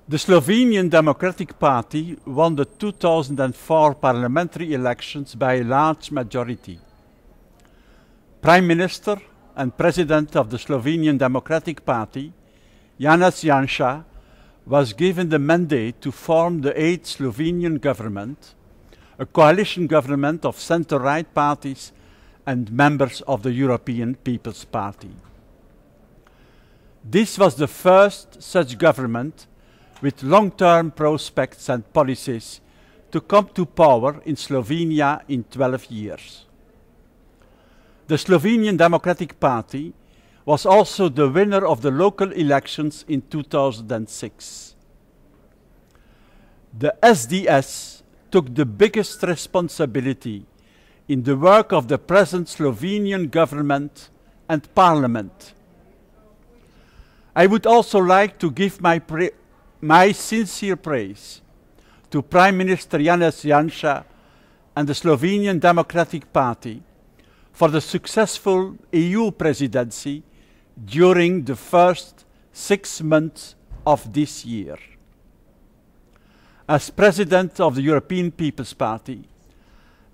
The Slovenian Democratic Party won the 2004 parliamentary elections by a large majority. Prime Minister and President of the Slovenian Democratic Party, Janez Janša, was given the mandate to form the 8th Slovenian government, a coalition government of centre-right parties and members of the European People's Party. This was the first such government with long-term prospects and policies to come to power in Slovenia in 12 years. The Slovenian Democratic Party was also the winner of the local elections in 2006. The SDS took the biggest responsibility in the work of the present Slovenian government and parliament. I would also like to give my sincere praise to Prime Minister Janez Janša and the Slovenian Democratic Party for the successful EU presidency during the first 6 months of this year. As President of the European People's Party,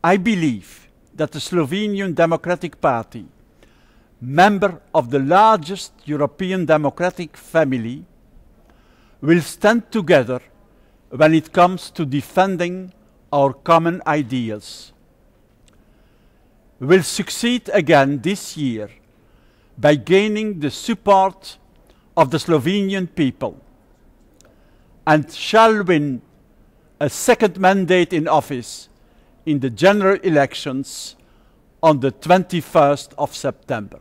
I believe that the Slovenian Democratic Party, member of the largest European democratic family, will stand together when it comes to defending our common ideals. We will succeed again this year by gaining the support of the Slovenian people and shall win a second mandate in office in the general elections on the 21st of September.